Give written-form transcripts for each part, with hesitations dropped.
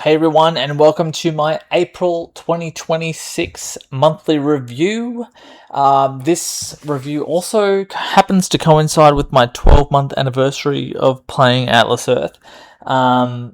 Hey everyone, and welcome to my April 2026 monthly review. This review also happens to coincide with my 12-month anniversary of playing Atlas Earth. I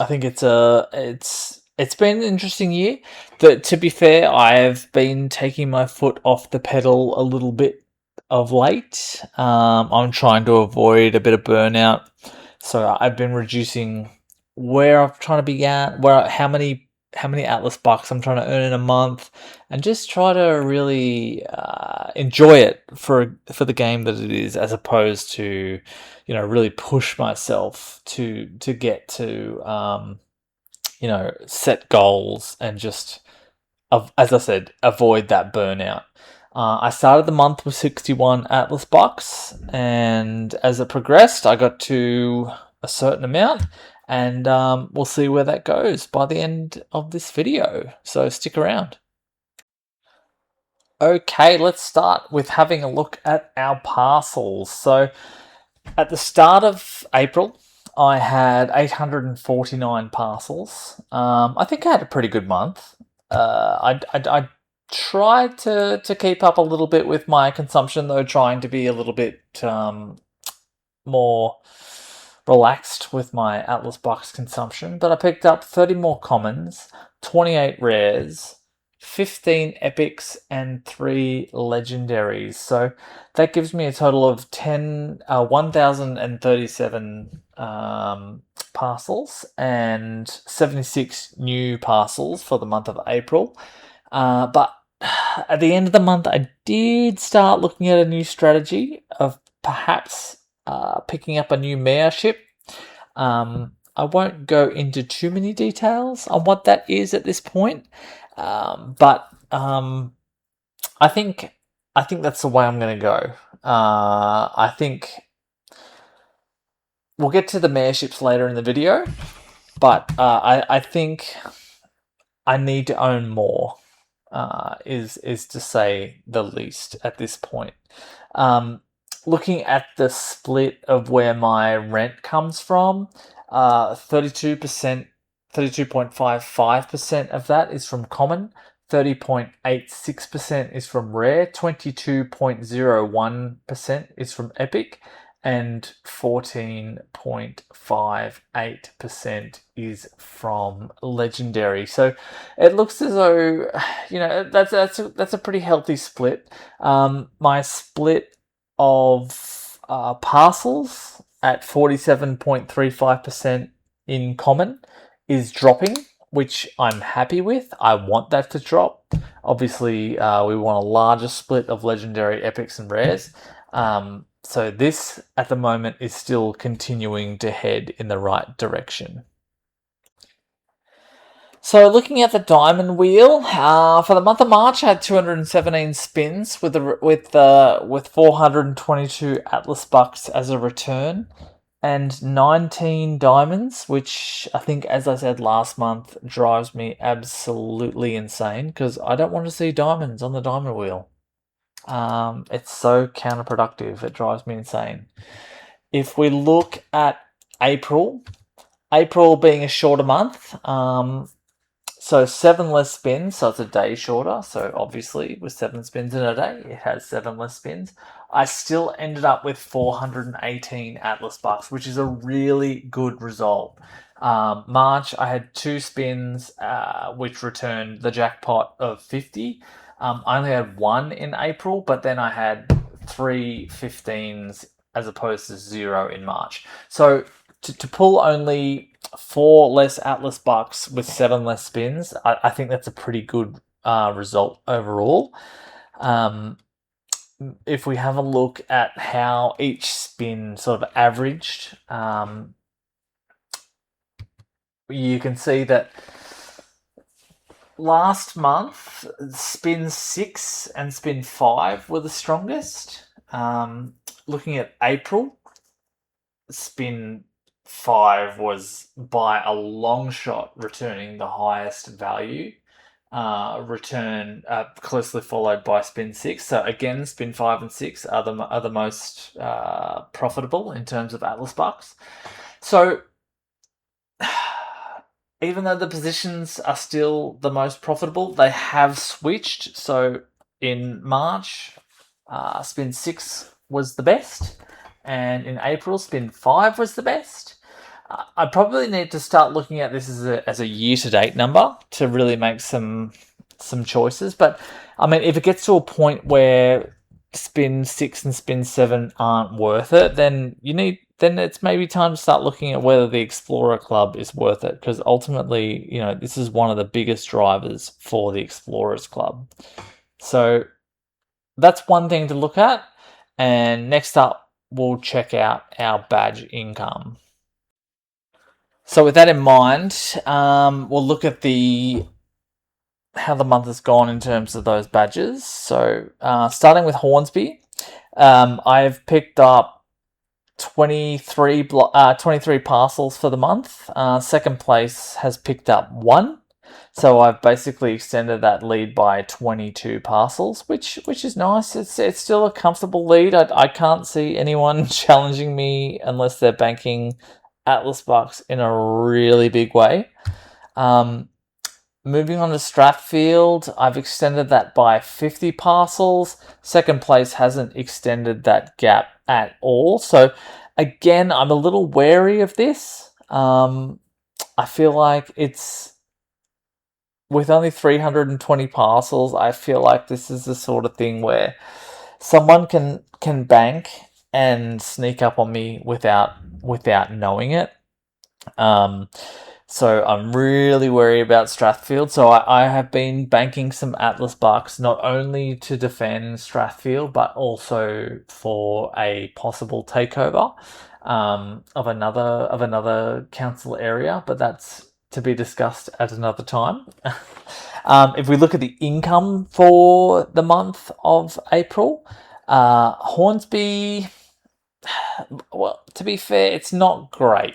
think it's been an interesting year. To be fair, I have been taking my foot off the pedal a little bit of late. I'm trying to avoid a bit of burnout, so I've been reducing where I'm trying to be at, how many Atlas bucks I'm trying to earn in a month, and just try to really enjoy it for the game that it is, as opposed to, really push myself to get to set goals and just, as I said, avoid that burnout. I started the month with 61 Atlas bucks, and as it progressed, I got to a certain amount, and we'll see where that goes by the end of this video. So stick around. Okay, let's start with having a look at our parcels. So at the start of April, I had 849 parcels. I think I had a pretty good month. I tried to keep up a little bit with my consumption, though, trying to be a little bit more relaxed with my Atlas Box consumption. But I picked up 30 more commons, 28 rares, 15 epics, and 3 legendaries. So that gives me a total of 1,037 parcels and 76 new parcels for the month of April. But at the end of the month, I did start looking at a new strategy of perhaps picking up a new mayorship. I won't go into too many details on what that is at this point, but I think that's the way I'm going to go. I think we'll get to the mayorships later in the video, but I think I need to own more. Is to say the least at this point. Looking at the split of where my rent comes from, 32%, 32.55% of that is from common, 30.86% is from rare, 22.01% is from epic, and 14.58% is from legendary. So it looks as though, that's a pretty healthy split. My split of parcels at 47.35% in common is dropping, which I'm happy with. I want that to drop. Obviously, we want a larger split of legendary, epics, and rares. So this, at the moment, is still continuing to head in the right direction. So looking at the diamond wheel, for the month of March, I had 217 spins with 422 Atlas bucks as a return, and 19 diamonds, which I think, as I said last month, drives me absolutely insane because I don't want to see diamonds on the diamond wheel. It's so counterproductive. It drives me insane. If we look at April being a shorter month, so 7 less spins, so it's a day shorter. So obviously with 7 spins in a day, it has 7 less spins. I still ended up with 418 Atlas bucks, which is a really good result. March, I had 2 spins, which returned the jackpot of 50. I only had 1 in April, but then I had 3 15s as opposed to 0 in March. So to pull only 4 less Atlas bucks with 7 less spins, I think that's a pretty good result overall. If we have a look at how each spin sort of averaged, you can see that last month, spin 6 and spin 5 were the strongest. Looking at April, spin 5 was by a long shot returning the highest value. Closely followed by spin 6. So again, spin 5 and 6 are the most profitable in terms of Atlas bucks. So even though the positions are still the most profitable, they have switched. So in March, spin 6 was the best, and in April, spin 5 was the best. I probably need to start looking at this as a year to date number to really make some choices. But I mean, if it gets to a point where spin 6 and spin 7 aren't worth it, then it's maybe time to start looking at whether the Explorer Club is worth it, because ultimately, this is one of the biggest drivers for the Explorers Club. So that's one thing to look at. And next up, we'll check out our badge income. So with that in mind, we'll look at how the month has gone in terms of those badges. So starting with Hornsby, I've picked up 23 parcels for the month. Second place has picked up 1. So I've basically extended that lead by 22 parcels, which is nice. It's still a comfortable lead. I can't see anyone challenging me unless they're banking Atlas bucks in a really big way. Moving on to Strathfield, I've extended that by 50 parcels. Second place hasn't extended that gap at all. So again, I'm a little wary of this. I feel like it's with only 320 parcels. I feel like this is the sort of thing where someone can bank and sneak up on me without knowing it. So I'm really worried about Strathfield. So I have been banking some Atlas bucks, not only to defend Strathfield, but also for a possible takeover of another council area. But that's to be discussed at another time. If we look at the income for the month of April, Hornsby, well, to be fair, it's not great.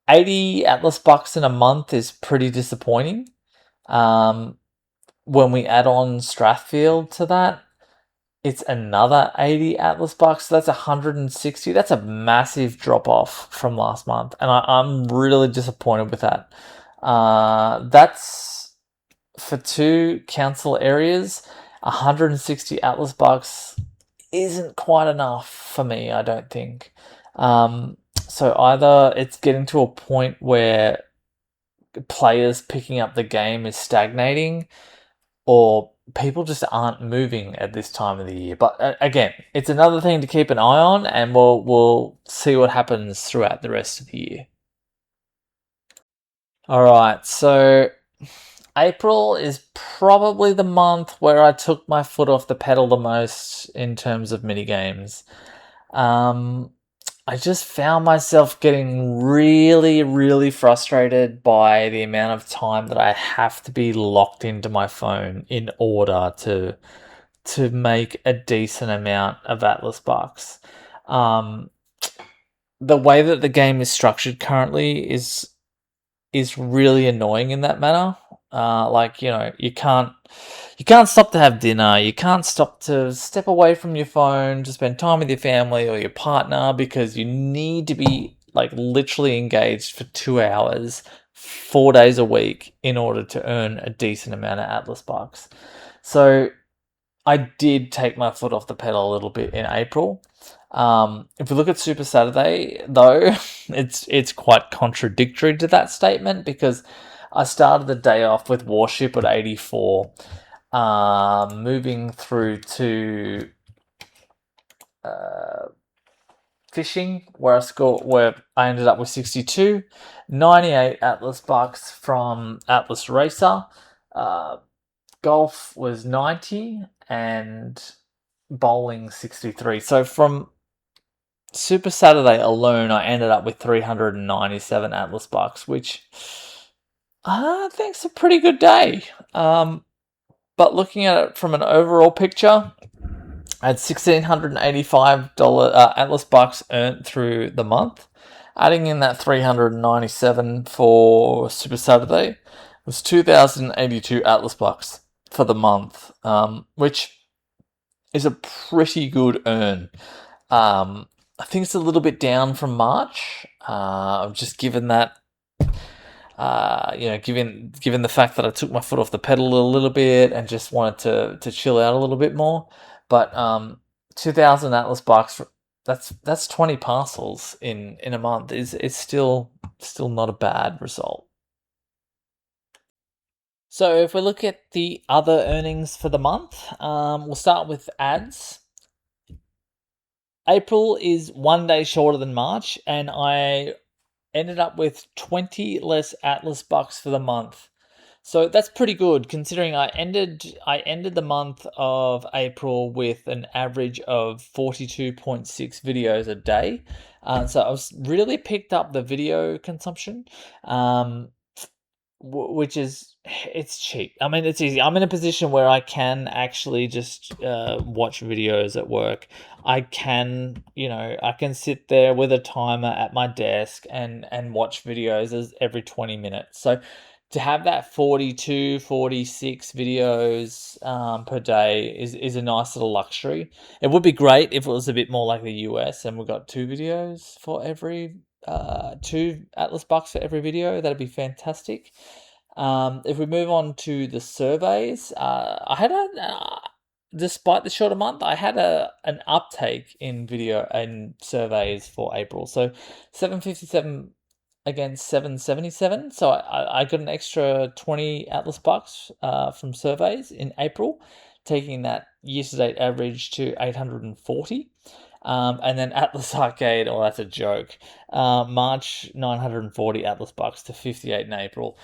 80 Atlas bucks in a month is pretty disappointing. When we add on Strathfield to that, it's another 80 Atlas bucks. So that's 160. That's a massive drop off from last month, and I'm really disappointed with that. That's for 2 council areas. 160 Atlas bucks isn't quite enough for me, I don't think. So either it's getting to a point where players picking up the game is stagnating, or people just aren't moving at this time of the year. But again, it's another thing to keep an eye on, and we'll see what happens throughout the rest of the year. All right, so April is probably the month where I took my foot off the pedal the most in terms of mini games. I just found myself getting really, really frustrated by the amount of time that I have to be locked into my phone in order to make a decent amount of Atlas bucks. The way that the game is structured currently is really annoying in that manner. You can't stop to have dinner. You can't stop to step away from your phone to spend time with your family or your partner, because you need to be like literally engaged for 2 hours, 4 days a week in order to earn a decent amount of Atlas bucks. So I did take my foot off the pedal a little bit in April. If we look at Super Saturday, though, it's quite contradictory to that statement, because I started the day off with Warship at 84, moving through to fishing, where I ended up with 62, 98 Atlas bucks from Atlas Racer. Golf was 90 and bowling 63. So from Super Saturday alone, I ended up with 397 Atlas bucks, which I think's a pretty good day. But looking at it from an overall picture, I had $1,685 Atlas bucks earned through the month. Adding in that 397 for Super Saturday was 2,082 Atlas bucks for the month, which is a pretty good earn. I think it's a little bit down from March. Just given that, given the fact that I took my foot off the pedal a little bit and just wanted to chill out a little bit more. But 2,000 Atlas bucks. That's 20 parcels in a month. Is still not a bad result. So if we look at the other earnings for the month, we'll start with ads. April is 1 day shorter than March, and I ended up with 20 less Atlas bucks for the month. So that's pretty good considering I ended the month of April with an average of 42.6 videos a day. So I was really picked up the video consumption. Um, which is it's cheap. I mean, it's easy. I'm in a position where I can actually just watch videos at work. I can sit there with a timer at my desk and watch videos as every 20 minutes. So to have that 42, 46 videos per day is a nice little luxury. It would be great if it was a bit more like the US and we got two videos for every two Atlas bucks for every video. That'd be fantastic. If we move on to the surveys, despite the shorter month, I had an uptake in video and surveys for April. So 757 against 777. So I got an extra 20 Atlas bucks from surveys in April, taking that year to date average to 840. And then Atlas Arcade, oh, that's a joke. March 940 Atlas bucks to 58 in April.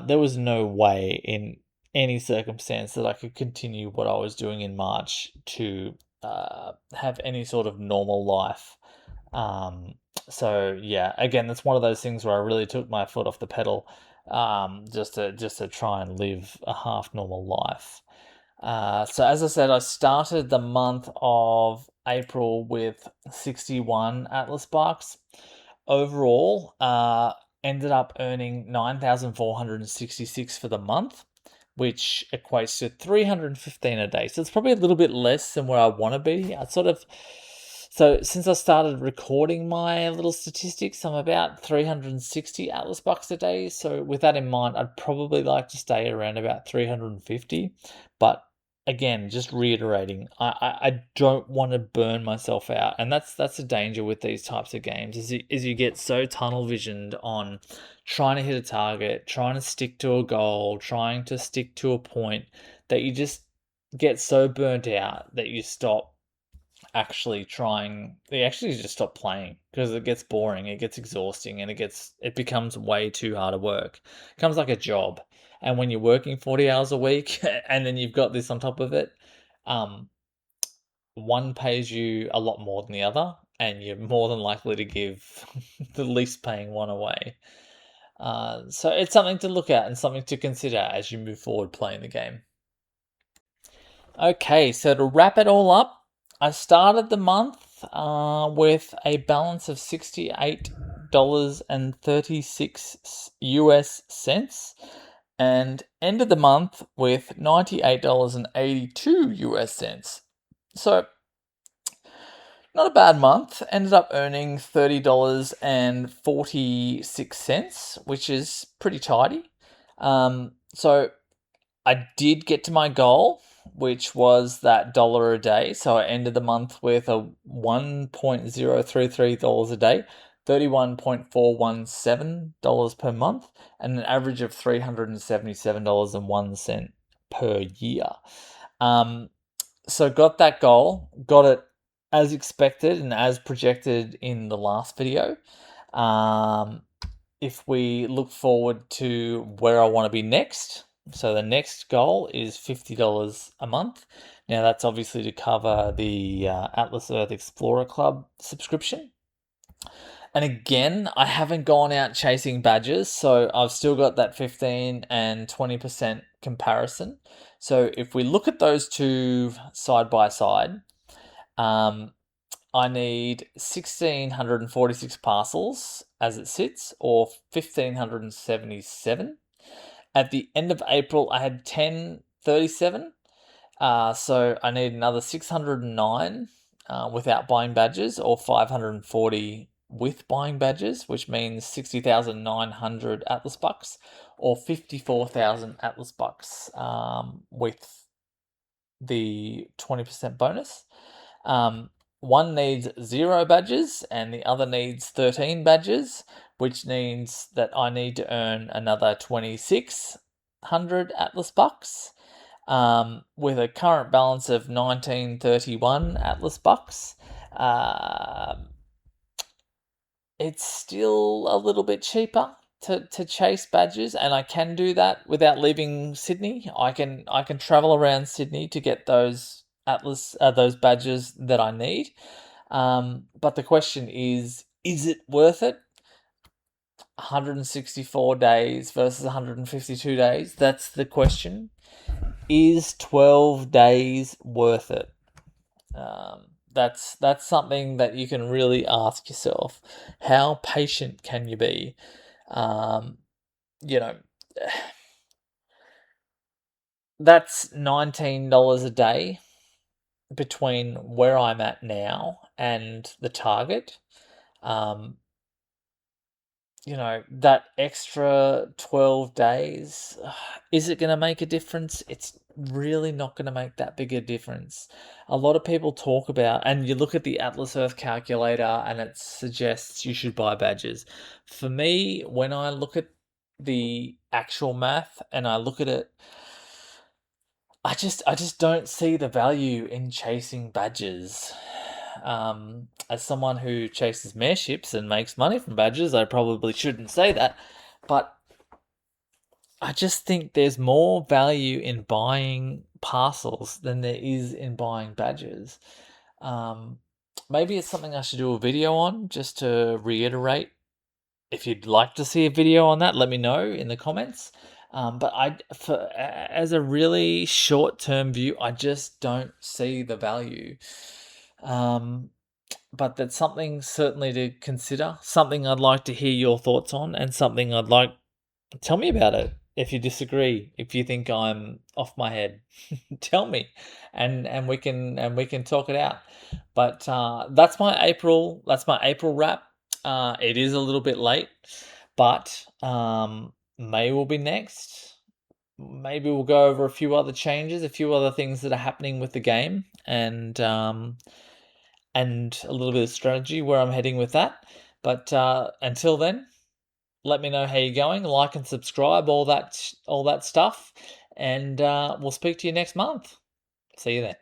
There was no way in any circumstance that I could continue what I was doing in March to have any sort of normal life. So yeah, again, that's one of those things where I really took my foot off the pedal, just to try and live a half normal life. So as I said, I started the month of April with 61 Atlas bucks. Overall, ended up earning 9,466 for the month, which equates to 315 a day. So it's probably a little bit less than where I want to be. So since I started recording my little statistics, I'm about 360 Atlas bucks a day. So with that in mind, I'd probably like to stay around about 350. But again, just reiterating, I don't want to burn myself out, and that's the danger with these types of games is you get so tunnel visioned on trying to hit a target, trying to stick to a goal, trying to stick to a point that you just get so burnt out that you stop actually trying. They actually just stop playing because it gets boring, it gets exhausting, and it becomes way too hard to work. It becomes like a job, and when you're working 40 hours a week and then you've got this on top of it, um, one pays you a lot more than the other, and you're more than likely to give the least paying one away. So it's something to look at and something to consider as you move forward playing the game. Okay, so to wrap it all up, I started the month with a balance of $68.36 US cents and ended the month with $98.82 US cents. So, not a bad month. Ended up earning $30.46, which is pretty tidy. So, I did get to my goal, which was that dollar a day. So I ended the month with a $1.033 a day, $31.417 per month, and an average of $377.01 per year. So got that goal, got it as expected and as projected in the last video. If we look forward to where I want to be next, so the next goal is $50 a month. Now that's obviously to cover the Atlas Earth Explorer Club subscription. And again, I haven't gone out chasing badges, so I've still got that 15 and 20% comparison. So if we look at those two side by side, I need 1,646 parcels as it sits, or 1,577. At the end of April, I had 1037. So I need another 609 without buying badges, or 540 with buying badges, which means 60,900 Atlas bucks, or 54,000 Atlas bucks with the 20% bonus. One needs 0 badges and the other needs 13 badges, which means that I need to earn another 2,600 Atlas bucks. With a current balance of 1931 Atlas bucks. It's still a little bit cheaper to chase badges, and I can do that without leaving Sydney. I can travel around Sydney to get those badges that I need. But the question is it worth it? 164 days versus 152 days. That's the question. Is 12 days worth it? That's something that you can really ask yourself. How patient can you be? Um, you know, that's $19 a day between where I'm at now and the target. Um, that extra 12 days, is it going to make a difference? It's really not going to make that big a difference. A lot of people talk about, and you look at the Atlas Earth calculator and it suggests you should buy badges. For me, when I look at the actual math and I look at it, I just don't see the value in chasing badges. As someone who chases mareships and makes money from badges, I probably shouldn't say that, but I just think there's more value in buying parcels than there is in buying badges. Um, Maybe it's something I should do a video on just to reiterate. If you'd like to see a video on that, let me know in the comments. But as a really short-term view, I just don't see the value. But that's something certainly to consider. Something I'd like to hear your thoughts on, and something I'd like tell me about it. If you disagree, if you think I'm off my head, tell me, and we can talk it out. But that's my April wrap. It is a little bit late, but May will be next. Maybe we'll go over a few other changes, a few other things that are happening with the game, and a little bit of strategy where I'm heading with that. But until then, let me know how you're going. Like and subscribe, all that stuff, and we'll speak to you next month. See you then.